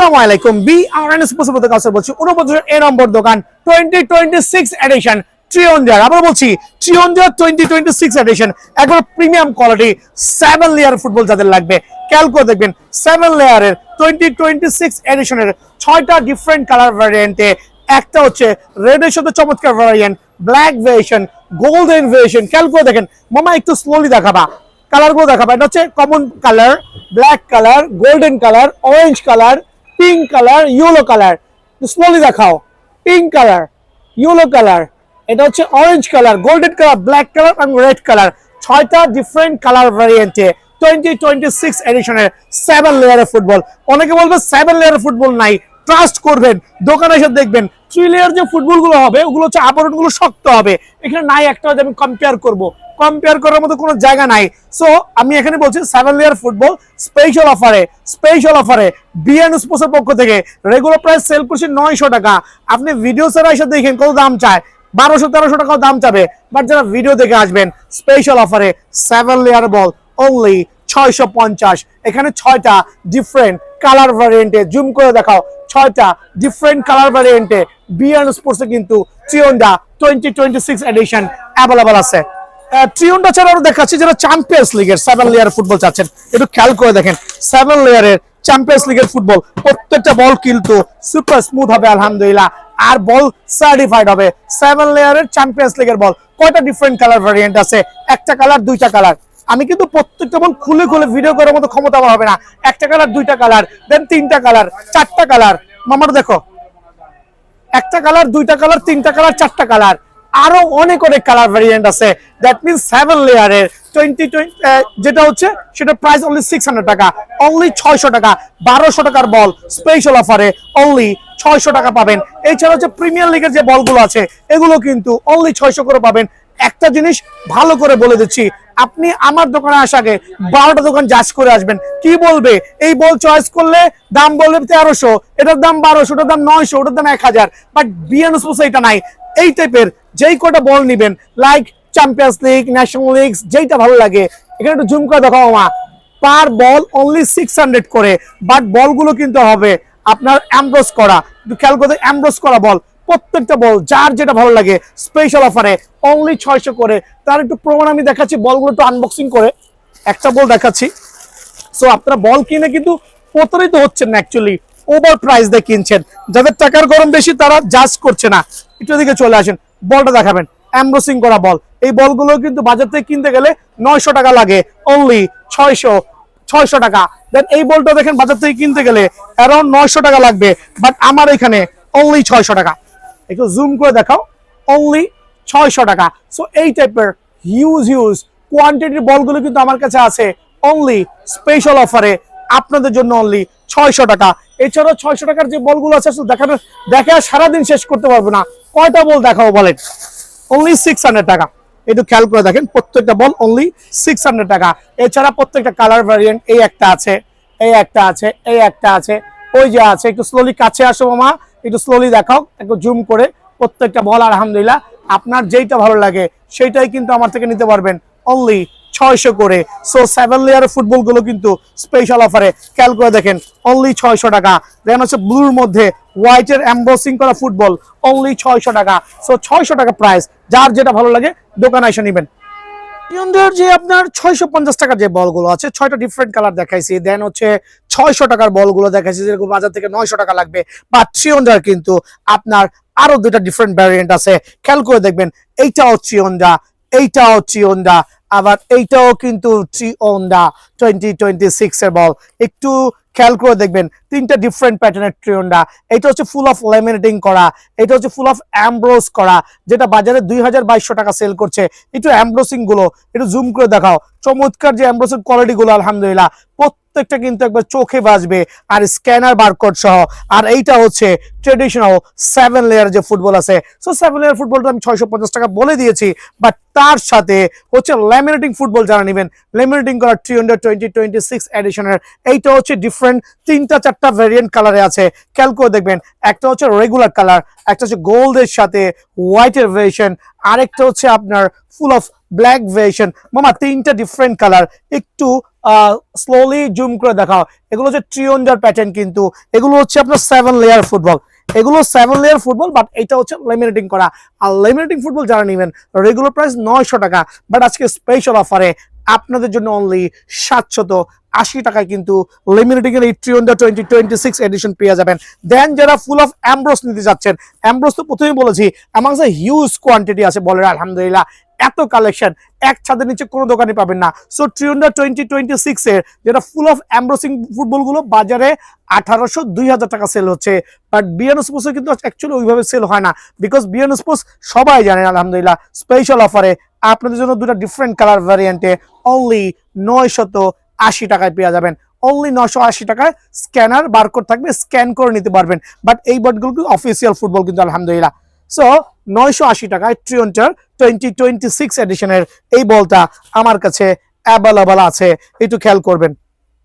আসসালামু আলাইকুম বিআরএনএস পছন্দ কাছে বলছি 49 এ নম্বর দোকান 2026 এডিশন ট্রিয়ন্ডার আবার বলছি ট্রিয়ন্ডার 2026 এডিশন একবার প্রিমিয়াম কোয়ালিটি 7 লেয়ার ফুটবল যাদের লাগবে ক্যালকো দেখবেন 7 লেয়ারের 2026 এডিশনের 6টা ডিফারেন্ট কালার ভ্যারিয়েন্টে একটা হচ্ছে রেডের সাথে চমৎকার variant black variation golden variation ক্যালকো দেখেন মামা একটু স্লোলি দেখাবা কালারগুলো দেখাবা এটা হচ্ছে common colour black colour golden colour orange colour pink colour yellow colour slowly দেখাও পিঙ্ক কালার ইয়েলো কালার এটা হচ্ছে orange colour golden colour black colour এবং রেড কালার 6টা ডিফারেন্ট কালার ভ্যারিয়েন্টে 2026 এডিশনের 7 লেয়ারের ফুটবল অনেকে বলবে 7 লেয়ারের ফুটবল নাই ট্রাস্ট করবেন দোকানে এসে দেখবেন 3 লেয়ার যে ফুটবলগুলো হবে ওগুলো হচ্ছে আবরণগুলো শক্ত হবে এখানে নাই একটা আমি কম্পেয়ার করব কম্পেয়ার করার মতো কোনো জায়গা নাই সো আমি এখানে বলছি 7 লেয়ার ফুটবল স্পেশাল অফারে বিএন স্পোর্টসের পক্ষ থেকে রেগুলার প্রাইস সেল করছি 900 টাকা আপনি ভিডিও ছাড়া এসে দেখেন কত দাম চায় 1200-1300 টাকাও দাম চাবে বাট যারা ভিডিও দেখে আসবেন স্পেশাল অফারে 7 লেয়ার বল অনলি 650 এখানে 6টা ডিফারেন্ট কালার ভ্যারিয়েন্টে জুম করে দেখাও 6টা ডিফারেন্ট কালার ভ্যারিয়েন্টে বিএন স্পোর্টসে কিন্তু ট্রিয়ন্ডা 2026 এডিশন অ্যাভেলেবল আছে ট্রিয়ন্ডা ছাড়াও দেখাচ্ছি যারা চ্যাম্পিয়ন্স লিগের 7 লেয়ার ফুটবল চাচ্ছেন একটু খেয়াল করে দেখেন 7 লেয়ারের চ্যাম্পিয়ন্স লিগের ফুটবল প্রত্যেকটা বল কিন্তু সুপার স্মুথ হবে আলহামদুলিল্লাহ আর বল সার্টিফাইড হবে 7 লেয়ারের চ্যাম্পিয়ন্স লিগের বল কয়টা ডিফারেন্ট কালার ভ্যারিয়েন্ট আছে একটা কালার দুইটা কালার আমি কিন্তু প্রত্যেকটা বল খুলে খুলে ভিডিও করার মতো ক্ষমতা আমার হবে না একটা কালার দুইটা কালার দেন তিনটা কালার চারটা কালার মামার দেখো একটা কালার দুইটা কালার তিনটা কালার চারটা কালার আরো অনেক কালার ভ্যারিয়েন্ট আছে দ্যাট মিন্স 7 লেয়ারের 2020 যেটা হচ্ছে সেটা প্রাইস অনলি 600 টাকা অনলি 600 টাকা 1200 টাকার বল স্পেশাল অফারে অনলি 600 টাকা পাবেন এছাড়া হচ্ছে প্রিমিয়ার লিগের যে বলগুলো আছে এগুলো কিন্তু অনলি 600 করে পাবেন একটা জিনিস ভালো করে বলে দিচ্ছি আপনি আমার দোকানে আসার আগে 12টা দোকান জাজ করে আসবেন কি বলবে এই বল চয়েস করলে দাম বলবে 1300 এটার দাম 1200 ওটার দাম 900 ওটার দাম 1000 বাট বিএন স্পোর্টস এটা নাই এই টাইপের যেই কটা বল নিবেন like champions league national league যেটা ভালো লাগে এখানে একটু জুম করে দেখাও মা পার বল অনলি 600 করে বাট বলগুলো কিন্তু হবে আপনার এমব্রস করা খেয়াল করতে এমব্রস করা বল প্রত্যেকটা বল যার যেটা ভালো লাগে স্পেশাল অফারে অনলি 600 করে তার একটু প্রমাণ আমি দেখাচ্ছি বলগুলো একটু আনবক্সিং করে একটা বল দেখাচ্ছি সো আপনারা বল কিনে কিন্তু প্রতারিত হচ্ছেন না অ্যাকচুয়ালি ওভার প্রাইস দিয়ে কিনছেন যাদের টাকার গরম বেশি তারা জাজ করছে না একটু দিকে চলে আসেন বলটা দেখাবেন এমব্রসিং করা বল এই বলগুলো কিন্তু বাজার থেকে কিনতে গেলে 900 টাকা লাগে অনলি 600 টাকা দেন এই বলটা দেখেন বাজার থেকে কিনতে গেলে অ্যারাউন্ড 900 টাকা লাগবে বাট আমার এখানে অনলি 600 টাকা একটু জুম করে দেখাও অনলি 600 টাকা সো এই টাইপের হিউজ কোয়ান্টিটির বলগুলো কিন্তু আমার কাছে আছে অনলি স্পেশাল অফারে আপনাদের জন্য অনলি 600 টাকা এছাড়াও 600 টাকার যে বলগুলো আছে দেখা সারাদিন শেষ করতে পারবো না কয়টা বল দেখাও বলেন অনলি 600 টাকা একটু খেয়াল করে দেখেন প্রত্যেকটা বল অনলি 600 টাকা এছাড়া প্রত্যেকটা কালার ভ্যারিয়েন্ট এই একটা আছে এই একটা আছে এই একটা আছে ওই যে আছে একটু স্লোলি কাছে আসো মামা একটু স্লোলি দেখাও একটু জুম করে প্রত্যেকটা বল আলহামদুলিল্লাহ আপনার যেইটা ভালো লাগে সেইটাই কিন্তু আমার থেকে নিতে পারবেন অনলি 600 করে সো 7 লেয়ারের ফুটবল গুলো কিন্তু স্পেশাল অফারে খেয়াল করে দেখেন অনলি 600 টাকা দেন হচ্ছে ব্লুর মধ্যে হোয়াইটের এমব্রসিং করা ফুটবল অনলি 600 টাকা সো 600 টাকা প্রাইস যার যেটা ভালো লাগে দোকানে এসে নেবেন ট্রিয়ন্ডার যে আপনার 650 টাকার যে বলগুলো আছে 6টা ডিফারেন্ট কালার দেখাইছি দেন হচ্ছে 600 টাকার বলগুলো দেখাইছি যেরকম বাজার থেকে 900 টাকা লাগবে বা ট্রিয়ন্ডার কিন্তু আপনার আরো দুটা ডিফারেন্ট ভ্যারিয়েন্ট আছে খেয়াল করে দেখবেন এইটাও ট্রিয়ন্ডা আবার এইটাও কিন্তু ট্রিয়ন্ডা 2026 এর বল একটু খেয়াল করে দেখবেন তিনটা ডিফারেন্ট প্যাটার্নের ট্রিয়ন্ডা এটা হচ্ছে ফুল অফ ল্যামিনেটিং করা এটা হচ্ছে ফুল অফ এমব্রোস করা যেটা বাজারে 2200 টাকা সেল করছে একটু এমব্রোসিং গুলো একটু জুম করে দেখাও চমৎকার যে এমব্রোসিং কোয়ালিটি গুলো আলহামদুলিল্লাহ প্রত্যেকটা কিন্তু একবার চোখে বাজবে আর স্ক্যানার বারকোড সহ আর এইটা হচ্ছে ট্রেডিশনাল 7 লেয়ার যে ফুটবল আছে সো 7 লেয়ার ফুটবলটা আমি 650 টাকা বলে দিয়েছি বাট তার সাথে হচ্ছে ল্যামিনেটিং ফুটবল যারা নেবেন ল্যামিনেটিং করা ট্রিয়ন্ডার 2026 এডিশনের এইটা হচ্ছে ডিফারেন্ট তিনটা চারটা ভেরিয়েন্ট কালারে আছে খেয়াল করে দেখবেন একটা হচ্ছে রেগুলার কালার একটা হচ্ছে গোল্ডের সাথে হোয়াইটের ভেরিয়েশন আরেকটা হচ্ছে আপনার ফুল অফ ব্ল্যাক ভেরিয়েশন মামা তিনটা ডিফারেন্ট কালার একটু স্লোলি জুম করে দেখাও, এগুলো হচ্ছে ট্রিয়ন্ডার প্যাটার্ন, কিন্তু এগুলো হচ্ছে আপনার 7 লেয়ার ফুটবল। এগুলো 7 লেয়ার ফুটবল, বাট এটা হচ্ছে লেমিনেটিং করা। আর লেমিনেটিং ফুটবল যারা নেবেন রেগুলার প্রাইস 900 টাকা, বাট আজকে স্পেশাল অফারে আপনাদের জন্য অনলি 780 টাকায় কিন্তু লেমিনেটিং এর এই ট্রিয়ন্ডার 2026 এডিশন পেয়ে যাবেন। দেন যারা ফুল অফ অ্যামব্রোস নিতে যাচ্ছেন, অ্যামব্রোস তো প্রথমেই বলেছি আমার কাছে হিউজ কোয়ান্টিটি আছে বলের আলহামদুলিল্লাহ, এত কালেকশন এক ছাদের নিচে কোনো দোকানে পাবেন না। সো ট্রিয়ন্ডার 2026 এর যেটা ফুল অফ এমব্রসিং ফুটবল গুলো বাজারে 1800-2000 টাকা সেল হচ্ছে, বাট বিয়ানো স্পোর্টসে কিন্তু অ্যাকচুয়ালি ওইভাবে সেল হয় না, বিকজ বিয়ানো স্পোর্টস সবাই জানেন আলহামদুলিল্লাহ স্পেশাল অফারে আপনাদের জন্য দুটো ডিফারেন্ট কালার ভ্যারিয়েন্টে অনলি 980 টাকায় পেয়ে যাবেন। অনলি 980 টাকায় স্ক্যানার বারকোড থাকবে, স্ক্যান করে নিতে পারবেন। বাট এই বটগুলো কিন্তু অফিসিয়াল ফুটবল কিন্তু আলহামদুলিল্লাহ। সো 980 টাকায় ট্রিয়ন্ডার 2026 এডিশনের এই বলটা আমার কাছে অ্যাভেলেবল আছে, একটু খেয়াল করবেন।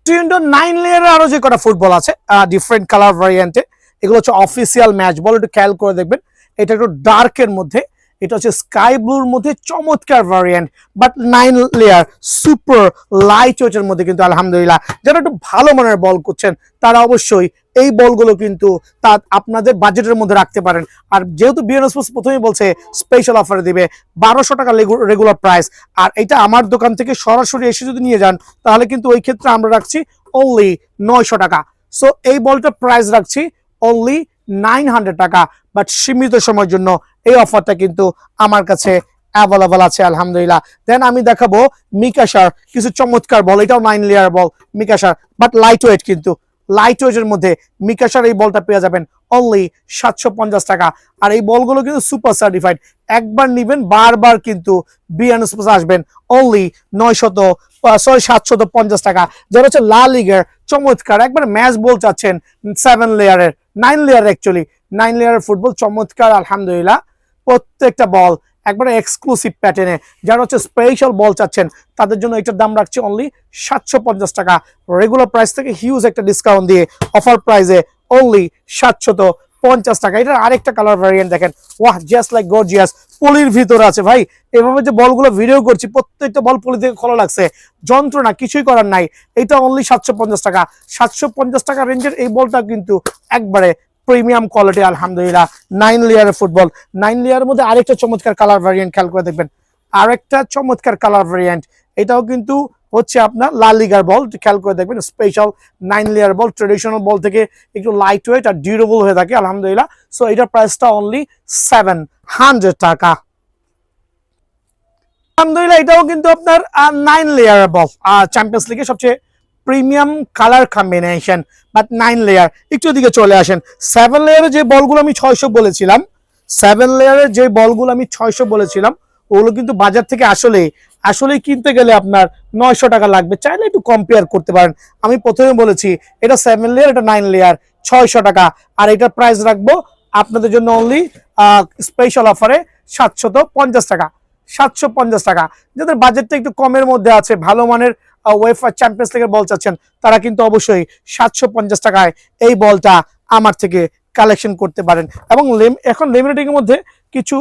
ট্রিয়ন্ডার 9 লেয়ারের আরো যে কটা ফুটবল আছে ডিফারেন্ট কালার ভ্যারিয়েন্টে, এগুলো হচ্ছে অফিসিয়াল ম্যাচ বল, একটু খেয়াল করে দেখবেন। এটা একটু ডার্কের মধ্যে, এটা হচ্ছে স্কাই ব্লুর মধ্যে চমৎকার variant, but 9 layer super light ওয়েটের মধ্যে কিন্তু আলহামদুলিল্লাহ। যারা একটু ভালো মানের বল করছেন তারা অবশ্যই এই বলগুলো কিন্তু তা আপনাদের বাজেটের মধ্যে রাখতে পারেন। আর যেহেতু বিএনএস স্পোর্টস প্রথমেই বলছে স্পেশাল অফারে দিবে 1200 টাকা রেগুলার প্রাইস, আর এটা আমার দোকান থেকে সরাসরি এসে যদি নিয়ে যান তাহলে কিন্তু ওই ক্ষেত্রে আমরা রাখছি অনলি 900 টাকা। সো এই বলটা প্রাইস রাখছি অনলি 900 টাকা, বাট সীমিত সময়ের জন্য এই অফারটা কিন্তু আমার কাছে অ্যাভেলেবল আছে আলহামদুলিল্লাহ। দেন আমি দেখাবো মিকাশার কিছু চমৎকার বল, এটাও 9 লেয়ার বল মিকাশার, বাট লাইট ওয়েট, কিন্তু লাইট ওয়েটের মধ্যে মিকাশার এই বলটা পেয়ে যাবেন অনলি 750 টাকা। আর এই বলগুলো কিন্তু সুপার সার্টিফাইড, একবার নিবেন বারবার কিন্তু বিএনএস আসবেন। অনলি 750 টাকা। যারা হচ্ছে লা লিগার চমৎকার একবার ম্যাচ বল চাচ্ছেন 7 লেয়ারের, 9 লেয়ার অ্যাকচুয়ালি 9 লেয়ারের ফুটবল চমৎকার আলহামদুলিল্লাহ, প্রত্যেকটা বল একবারে এক্সক্লুসিভ প্যাটার্নে। যারা হচ্ছে স্পেশাল বল চাচ্ছেন তাদের জন্য এটার দাম রাখছি অনলি 750 টাকা, রেগুলার প্রাইস থেকে হিউজ একটা ডিসকাউন্ট দিয়ে অফার প্রাইসে অনলি 750 টাকা। এটার আরেকটা কালার ভ্যারিয়েন্ট দেখেন, ওয়াহ জাস্ট লাইক গর্জিয়াস, পলির ভিতরে আছে ভাই। এভাবে যে বলগুলো ভিডিও করছি প্রত্যেকটা বল পলি থেকে খোলা লাগছে, যন্ত্রণা কিছুই করার নাই। এটা অনলি 750 টাকা। 750 টাকা রেঞ্জের এই বলটা কিন্তু একবারে প্রিমিয়াম কোয়ালিটি আলহামদুলিল্লাহ। 9 লেয়ারের ফুটবল, 9 লেয়ারের মধ্যে আরেকটা চমৎকার কালার ভ্যারিয়েন্ট খেয়াল করে দেখবেন, আরেকটা চমৎকার কালার ভ্যারিয়েন্ট, এটাও কিন্তু হচ্ছে আপনার লা লিগার বল, খেয়াল করে দেখবেন স্পেশাল 9 লেয়ার বল, ট্রেডিশনাল বল থেকে একটু লাইট ওয়েট আর ডিউরেবল হয়ে থাকে আলহামদুলিল্লাহ। সো এটার প্রাইসটা অনলি 700 টাকা আলহামদুলিল্লাহ। এটাও কিন্তু আপনার 9 লেয়ার বল, চ্যাম্পিয়ন্স লিগের সবচেয়ে premium colour combination, but 9 layer. একটু দিকে চলে আসেন, 7 লেয়ারের যে বলগুলো আমি 600 বলেছিলাম, 7 লেয়ারের যে বলগুলো আমি 600 বলেছিলাম ওগুলো কিন্তু বাজার থেকে আসলে কিনতে গেলে আপনার 900 টাকা লাগবে, চাইলে একটু কম্পেয়ার করতে পারেন। আমি প্রথমে বলেছি এটা 7 লেয়ার, এটা 9 লেয়ার 600 টাকা, আর এটার প্রাইস রাখবো আপনাদের জন্য অনলি স্পেশাল অফারে 750 টাকা। 750 টাকা। যাদের বাজেটটা একটু কমের মধ্যে আছে, ভালো মানের ওয়েফা চ্যাম্পিয়ন্স লিগের বল চাচ্ছেন তারা কিন্তু অবশ্যই 750 টাকায় এই বলটা আমার থেকে কালেকশন করতে পারেন। এবং এখন লেমিনেটিং এর মধ্যে কিছু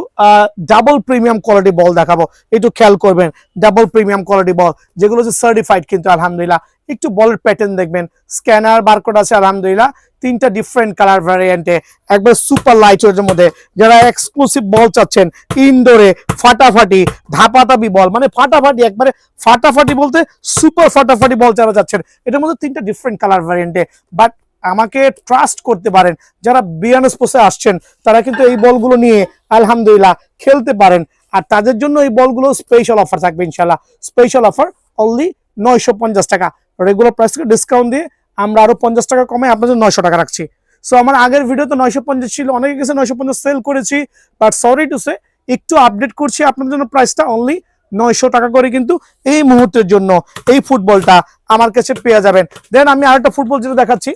ডাবল প্রিমিয়াম কোয়ালিটি বল দেখাবো, একটু খেয়াল করবেন। ডাবল প্রিমিয়াম কোয়ালিটি বল যেগুলো হচ্ছে সার্টিফাইড কিন্তু আলহামদুলিল্লাহ। একটু বলের প্যাটার্ন দেখবেন, স্ক্যানার বারকোড আছে আলহামদুলিল্লাহ, 3টা ডিফারেন্ট কালার ভ্যারিয়েন্টে, একবার সুপার লাইট ওয়েটের মধ্যে। যারা এক্সক্লুসিভ বল চাচ্ছেন ইনডোরে ফাটাফাটি ধাপাধাপি বল, মানে ফাটাফাটি একবারে ফাটাফাটি বলতে সুপার ফাটাফাটি বল যারা যাচ্ছেন, এটার মধ্যে 3টা ডিফারেন্ট কালার ভ্যারিয়েন্টে। বাট আমাকে ট্রাস্ট করতে পারেন, যারা বিয়ানো স্পোর্টসে আসছেন তারা কিন্তু এই বলগুলো নিয়ে আলহামদুলিল্লাহ খেলতে পারেন। আর তাদের জন্য এই বলগুলো স্পেশাল অফার থাকবে ইনশাল্লাহ। স্পেশাল অফার অনলি 950 টাকা, রেগুলার প্রাইস থেকে ডিসকাউন্ট দিয়ে আমরা আরো 50 টাকা কমে আপনাদের 900 টাকা রাখছি। সো আমার আগের ভিডিও তো 950 ছিল, অনেকে গেছে 950 সেল করেছি, বাট সরি টু সে একটু আপডেট করছি আপনাদের জন্য, প্রাইসটা অনলি 900 টাকা করে কিন্তু এই মুহূর্তের জন্য এই ফুটবলটা আমার কাছে পেয়ে যাবেন। দেন আমি আরেকটা ফুটবল যেটা দেখাচ্ছি,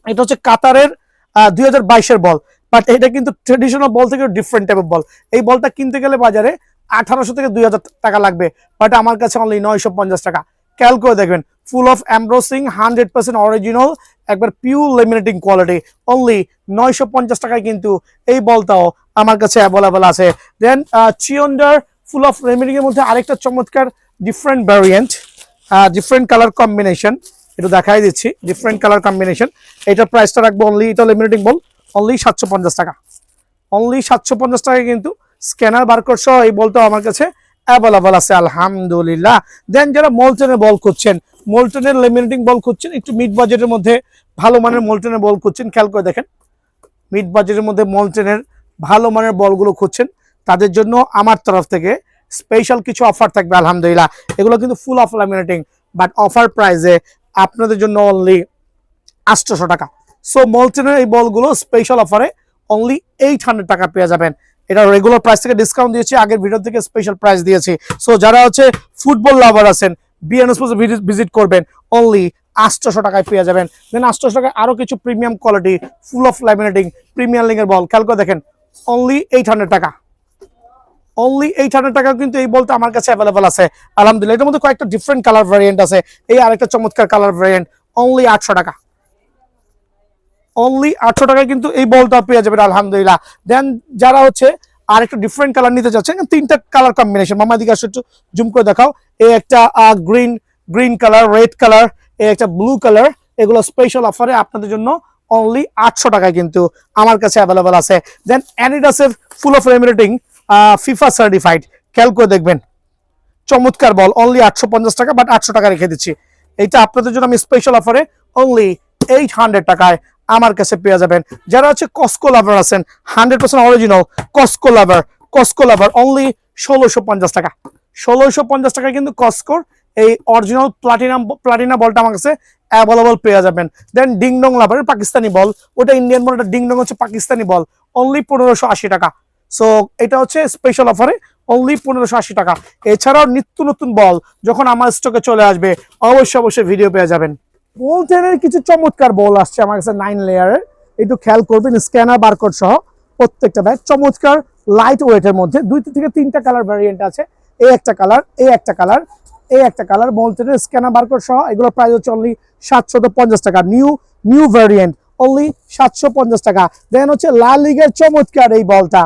এটা হচ্ছে কাতারের 2022-এর বল, বাট এটা কিন্তু ট্রেডিশনাল বল থেকে ডিফারেন্ট টাইপের বল। এই বলটা কিনতে গেলে বাজারে 1800 থেকে 2000 টাকা লাগবে, বাট আমার কাছে অনলি 950 টাকা। খেয়াল করে দেখবেন, ফুল অফ এমব্রসিং 100% অরিজিনাল, একবার পিওর লেমিনেটিং কোয়ালিটি, অনলি 950 টাকায় কিন্তু এই বলটাও আমার কাছে অ্যাভেলেবল আছে। দেন ট্রিয়ন্ডার ফুল অফ লেমিনেটিং এর মধ্যে আরেকটা চমৎকার different variant, different colour combination, একটু দেখাই দিচ্ছি ডিফারেন্ট কালার কম্বিনেশন। এটার প্রাইসটা রাখবো অনলি, এটা লেমিনেটিং বল অনলি 750 টাকা, অনলি 750 টাকায় কিন্তু স্ক্যানার বারকোড সহ এই বলটা আমার কাছে অ্যাভেলেবল আছে আলহামদুলিল্লাহ। দেন যারা মোলটেনের বল খুঁজছেন, মোলটেনের লেমিনেটিং বল খুঁজছেন, একটু মিড বাজেটের মধ্যে ভালো মানের মোলটেনের বল খুঁজছেন, খেয়াল করে দেখেন মিড বাজেটের মধ্যে মোলটেনের ভালো মানের বলগুলো খুঁজছেন, তাদের জন্য আমার তরফ থেকে স্পেশাল কিছু অফার থাকবে আলহামদুলিল্লাহ। এগুলো কিন্তু full of laminating, but offer প্রাইসে আপনাদের জন্য অনলি 800 টাকা। সো মোলটেনের এই বলগুলো স্পেশাল অফারে অনলি 800 টাকা পেয়ে যাবেন। এটা রেগুলার প্রাইস থেকে ডিসকাউন্ট দিয়েছি, আগের ভিডিও থেকে স্পেশাল প্রাইস দিয়েছি। সো যারা হচ্ছে ফুটবল লাভার আছেন, বিএন স্পোর্টস ভিজিট করবেন, অনলি 800 টাকায় পেয়ে যাবেন। দেন 800 টাকায় আরো কিছু premium quality full of laminating premier লিগের বল, খেয়াল করে দেখেন অনলি 800 টাকা, অনলি 800 টাকা কিন্তু এই বলটা আমার কাছে অ্যাভেলেবল আছে আলহামদুলিল্লাহ। এটার মধ্যে কয়েকটা ডিফারেন্ট কালার ভ্যারিয়েন্ট আছে, এই আরেকটা চমৎকার কালার ভ্যারিয়েন্ট অনলি 800 টাকা, অনলি 800 টাকায় কিন্তু এই বলটা পেয়ে যাবেন আলহামদুলিল্লাহ। দেন যারা হচ্ছে আর একটা ডিফারেন্ট কালার নিতে চাচ্ছেন, তিনটা কালার কম্বিনেশন, মামা দিকে আসলে একটু জুম করে দেখাও, এই একটা গ্রিন কালার, রেড কালার, এই একটা ব্লু কালার, এগুলো স্পেশাল অফারে আপনাদের জন্য অনলি 800 টাকায় কিন্তু আমার কাছে অ্যাভেলেবল আছে। দেন অ্যাডিডাসের full of laminating FIFA certified, খেয়াল করে দেখবেন চমৎকার বল অনলি 850 টাকা, বাট 800 টাকা রেখে দিচ্ছি। এইটা আপনাদের জন্য আমি স্পেশাল অফারে অনলি 800 টাকায় আমার কাছে পেয়ে যাবেন। যারা হচ্ছে কস্কো লাভার আছেন, 100% অরিজিনাল কস্কো লাভার অনলি 1650 টাকা, 1650 টাকায় কিন্তু কস্কোর এই অরিজিনাল প্লাটিনা বলটা আমার কাছে অ্যাভেলেবল পেয়ে যাবেন। দেন ডিংডং লাভারের পাকিস্তানি বল, ওটা ইন্ডিয়ান বল, ওটা ডিংডং হচ্ছে পাকিস্তানি বল, অনলি 1580 টাকা। সো এটা হচ্ছে স্পেশাল অফারে অনলি 1580 টাকা। এছাড়াও নিত্য নতুন বল যখন আমার স্টকে চলে আসবে অবশ্যই ভিডিও পেয়ে যাবেন। মোলটেনের কিছু চমৎকার বল আসছে আমার কাছে 9 লেয়ারের, একটু খেয়াল করবেন স্ক্যানার বারকোড সহ প্রত্যেকটা ব্যাগ চমৎকার লাইট ওয়েটের মধ্যে 2 থেকে 3টা কালার ভ্যারিয়েন্ট আছে, এই একটা কালার, এই একটা কালার, এই একটা কালার, মোলটেনের স্ক্যানার বারকোড সহ এগুলোর প্রাইস হচ্ছে অনলি 750 টাকা, নিউ ভ্যারিয়েন্ট অনলি 750 টাকা। দেন হচ্ছে লা লিগের চমৎকার এই বলটা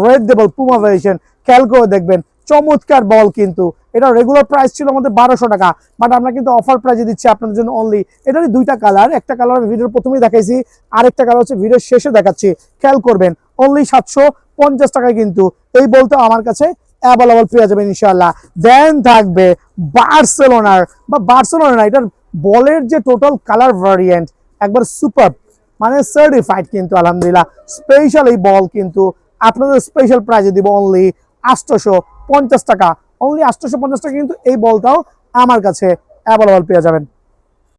রেড দেবল পুমা ভেরিয়েশন, খেয়াল করে দেখবেন চমৎকার বল, কিন্তু এটা রেগুলার প্রাইস ছিল আমাদের 1200 টাকা, বাট আমরা কিন্তু অফার প্রাইসে দিচ্ছি আপনাদের জন্য অনলি, এটারই দুইটা কালার, একটা কালার আমি ভিডিওর প্রথমেই দেখাইছি, আরেকটা কালার হচ্ছে ভিডিওর শেষে দেখাচ্ছি, খেয়াল করবেন অনলি 750 টাকায় কিন্তু এই বলটা আমার কাছে অ্যাভেলেবল পেয়ে যাবেন ইনশাআল্লাহ। দেন থাকবে বার্সেলোনা না, এটার বলের যে টোটাল কালার ভ্যারিয়েন্ট একবার সুপার, মানে সার্টিফাইড কিন্তু আলহামদুলিল্লাহ। স্পেশাল এই বল কিন্তু আপনাদের স্পেশাল প্রাইজে দিব অনলি 850 টাকা, অনলি 850 টাকা কিন্তু এই বলটাও আমার কাছে অ্যাভেলেবল পেয়ে যাবেন।